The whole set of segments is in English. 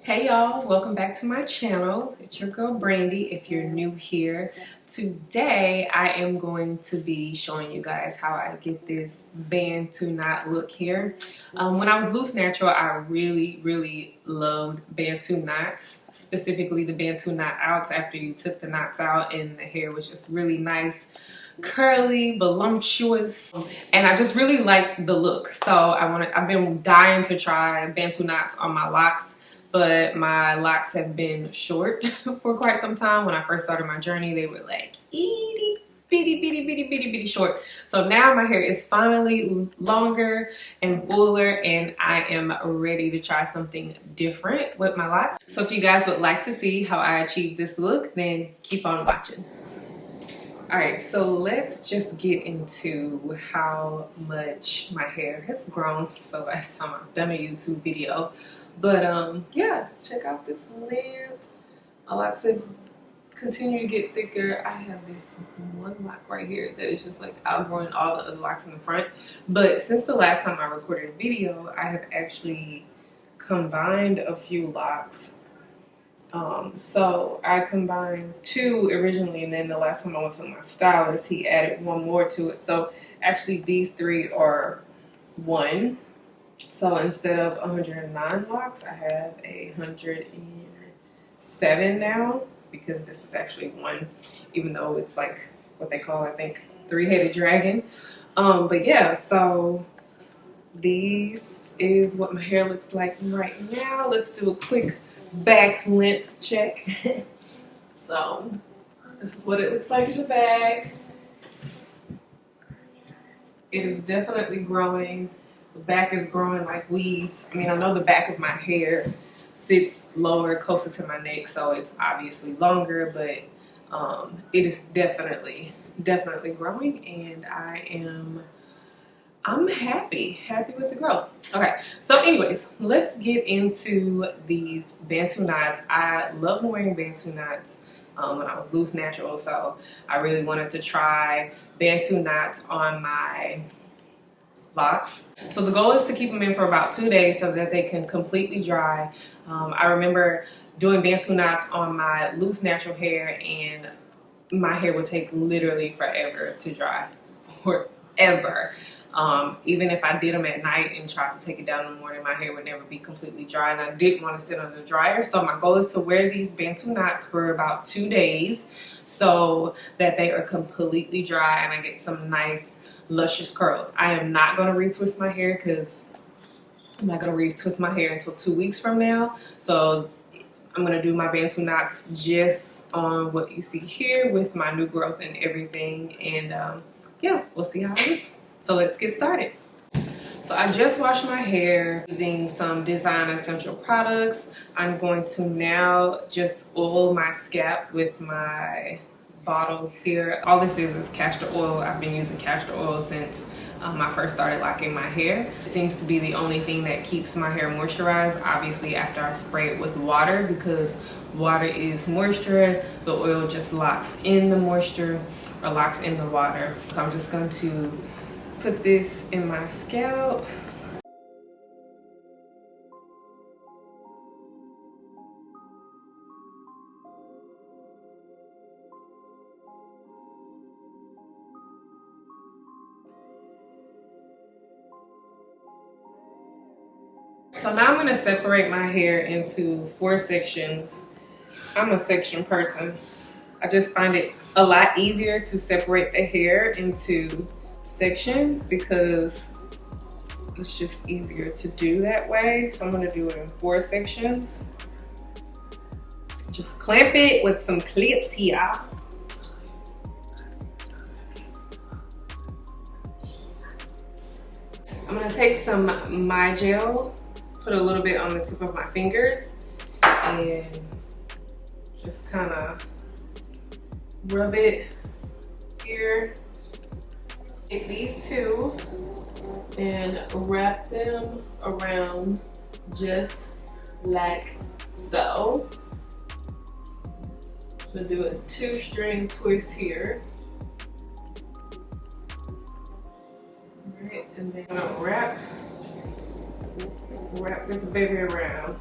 Hey y'all, welcome back to my channel. It's your girl Brandy if you're new here. Today I am going to be showing you guys how I get this Bantu knot look here. When I was loose natural, I really loved Bantu knots, specifically the Bantu knot outs after you took the knots out and the hair was just really nice, curly, voluptuous, and I just really like the look. So I've been dying to try Bantu knots on my locks. But my locks have been short for quite some time. When I first started my journey, they were like itty bitty short. So now my hair is finally longer and fuller, and I am ready to try something different with my locks. So if you guys would like to see how I achieve this look, then keep on watching. All right, so let's just get into how much my hair has grown since the last time I've done a YouTube video. But yeah, check out this length. My locks have continued to get thicker. I have this one lock right here that is just like outgrowing all the other locks in the front. But since the last time I recorded a video, I have actually combined a few locks. So I combined two originally, and then the last time I went to my stylist, he added one more to it. So actually these three are one. So instead of 109 locks, I have 107 now, because this is actually one, even though it's like what they call, I think, three-headed dragon. But yeah, so this is what my hair looks like right now. Let's do a quick back length check. So this is what it looks like in the back. It is definitely growing. The back is growing like weeds. I mean, I know the back of my hair sits lower, closer to my neck, so it's obviously longer, but it is definitely growing, and I'm happy with the growth. Okay, so anyways, let's get into these Bantu knots. I love wearing Bantu knots when I was loose natural, so I really wanted to try Bantu knots on my locks. So the goal is to keep them in for about 2 days so that they can completely dry. I remember doing Bantu knots on my loose natural hair, and my hair would take literally forever to dry. Forever. Even if I did them at night and tried to take it down in the morning, my hair would never be completely dry, and I didn't want to sit on the dryer. So my goal is to wear these Bantu knots for about 2 days so that they are completely dry and I get some nice luscious curls. I am not going to retwist my hair because I'm not going to retwist my hair until 2 weeks from now. So I'm going to do my Bantu knots just on what you see here with my new growth and everything, and yeah, we'll see how it looks. So let's get started. So I just washed my hair using some Design Essential products. I'm going to now just oil my scalp with my bottle here. All this is castor oil. I've been using castor oil since I first started locking my hair. It seems to be the only thing that keeps my hair moisturized, obviously after I spray it with water, because water is moisture. The oil just locks in the moisture or locks in the water. So I'm just going to put this in my scalp. So now I'm going to separate my hair into 4 sections. I'm a section person. I just find it a lot easier to separate the hair into sections because it's just easier to do that way. So I'm going to do it in 4 sections. Just clamp it with some clips here. I'm going to take some My Gel, put a little bit on the tip of my fingers, and just kind of rub it here. Take these two and wrap them around just like so. So do a 2-string twist here. Alright, and then I'm gonna wrap this baby around.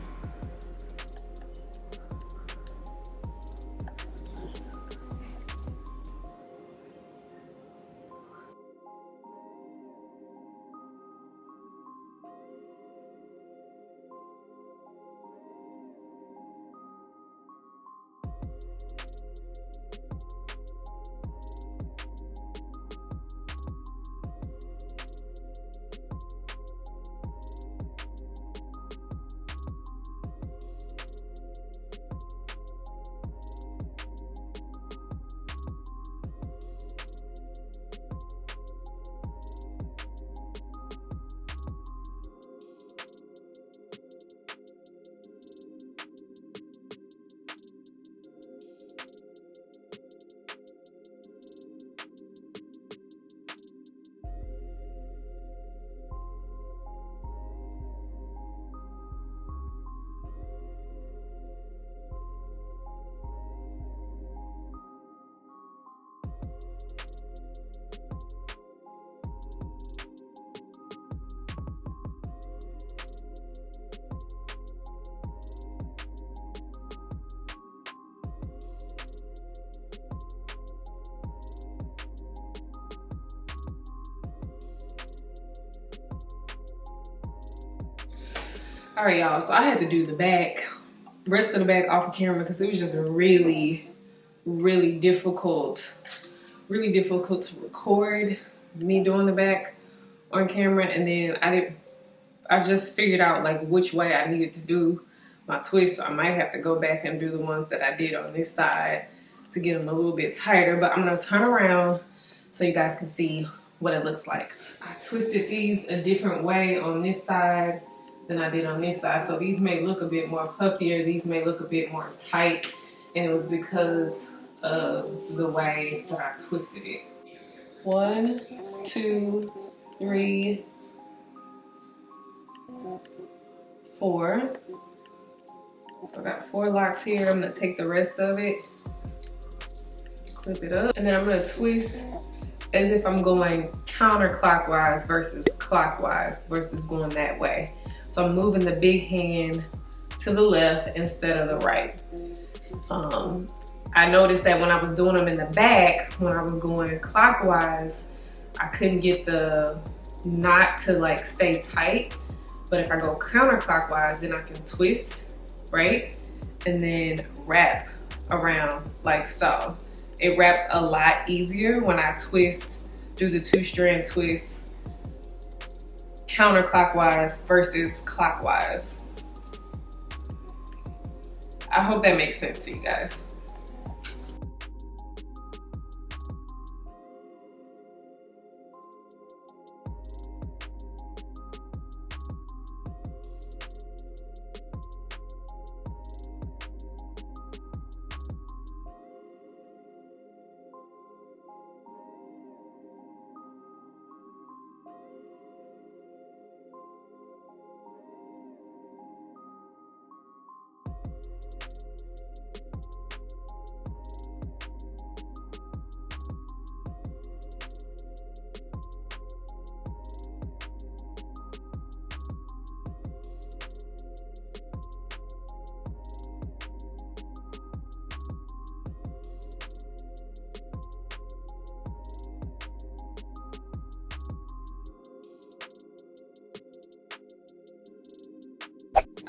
All right, y'all, so I had to do the rest of the back off of camera because it was just really difficult to record me doing the back on camera. And then I just figured out like which way I needed to do my twist. So I might have to go back and do the ones that I did on this side to get them a little bit tighter. But I'm gonna turn around so you guys can see what it looks like. I twisted these a different way on this side than I did on this side. So these may look a bit more puffier, these may look a bit more tight, and it was because of the way that I twisted it. 1, 2, 3, 4. So I got 4 locks here. I'm gonna take the rest of it, clip it up, and then I'm gonna twist as if I'm going counterclockwise versus clockwise versus going that way. So I'm moving the big hand to the left instead of the right. I noticed that when I was doing them in the back, when I was going clockwise, I couldn't get the knot to like stay tight. But if I go counterclockwise, then I can twist, right? And then wrap around like so. It wraps a lot easier when I twist, do the 2-strand twist counterclockwise versus clockwise. I hope that makes sense to you guys.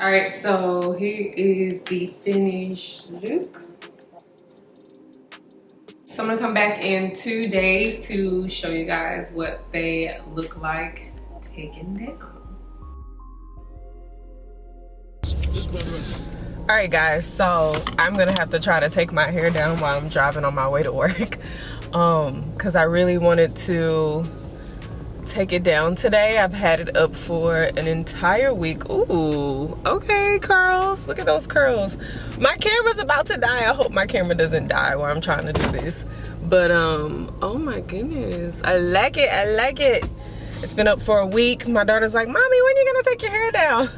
All right, so here is the finished look. So I'm gonna come back in 2 days to show you guys what they look like taken down. All right, guys, so I'm gonna have to try to take my hair down while I'm driving on my way to work, because I really wanted to take it down today. I've had it up for an entire week. Ooh, okay, curls. Look at those curls. My camera's about to die. I hope my camera doesn't die while I'm trying to do this. But oh my goodness, I like it. I like it. It's been up for a week. My daughter's like, Mommy, when are you gonna take your hair down?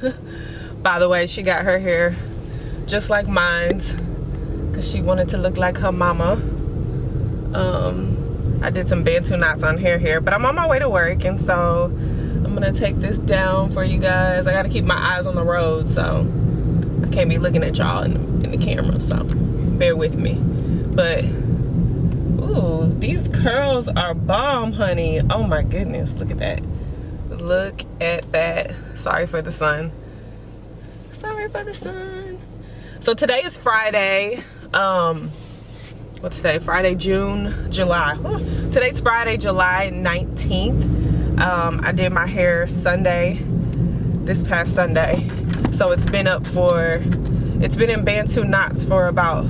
By the way, she got her hair just like mine's because she wanted to look like her mama. I did some Bantu knots on her hair, but I'm on my way to work, and so I'm gonna take this down for you guys. I gotta keep my eyes on the road, so I can't be looking at y'all in the camera, so bear with me. But ooh, these curls are bomb, honey. Oh my goodness, look at that. Look at that. Sorry for the sun. Sorry for the sun. So today is Friday. What's today? Friday, July. Today's Friday, July 19th. I did my hair this past Sunday. So it's been in Bantu knots for about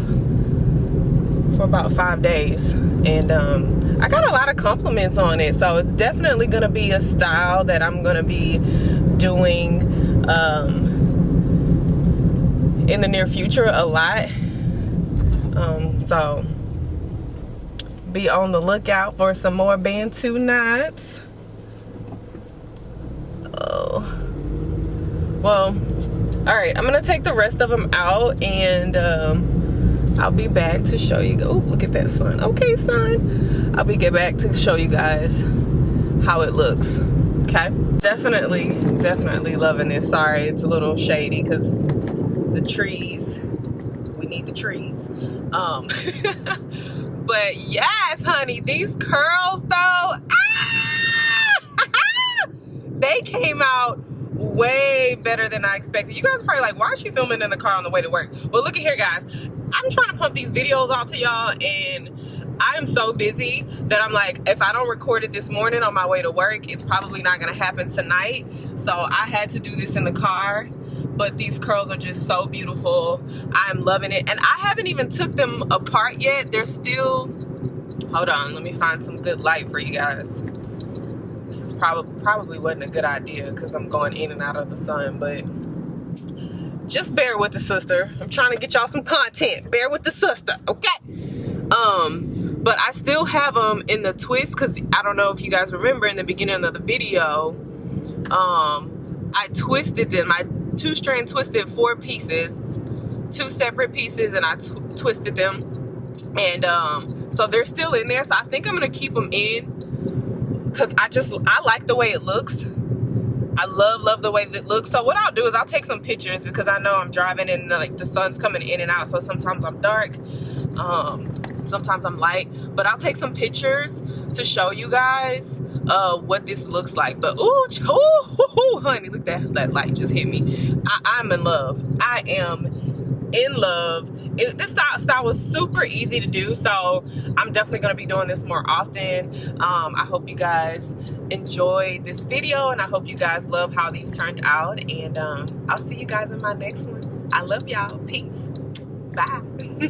5 days. And I got a lot of compliments on it. So it's definitely gonna be a style that I'm gonna be doing in the near future a lot. So be on the lookout for some more Bantu knots. Oh, well, all right, I'm gonna take the rest of them out, and I'll be back to show you. Oh, look at that sun. Okay, sun. I'll get back to show you guys how it looks. Okay, definitely loving this. Sorry, it's a little shady because the trees, we need the trees. But yes, honey, these curls though, they came out way better than I expected. You guys are probably like, why is she filming in the car on the way to work? Well, look at here, guys. I'm trying to pump these videos out to y'all, and I am so busy that I'm like, if I don't record it this morning on my way to work, it's probably not gonna happen tonight. So I had to do this in the car, but these curls are just so beautiful. I'm loving it, and I haven't even took them apart yet. They're still, hold on, let me find some good light for you guys. This is probably wasn't a good idea because I'm going in and out of the sun, but just bear with the sister. I'm trying to get y'all some content. Bear with the sister, okay? But I still have them in the twist because I don't know if you guys remember in the beginning of the video, I twisted them. I 2-strand twisted 4 pieces, 2 separate pieces, and I twisted them. And so they're still in there. So I think I'm gonna keep them in because I like the way it looks. I love the way that it looks. So what I'll do is I'll take some pictures because I know I'm driving and like the sun's coming in and out. So sometimes I'm dark, sometimes I'm light, but I'll take some pictures to show you guys what this looks like. But ooh, honey, look, that light just hit me. I'm in love. I am in love. This style was super easy to do, so I'm definitely going to be doing this more often. I hope you guys enjoyed this video, and I hope you guys love how these turned out, and I'll see you guys in my next one. I love y'all. Peace. Bye.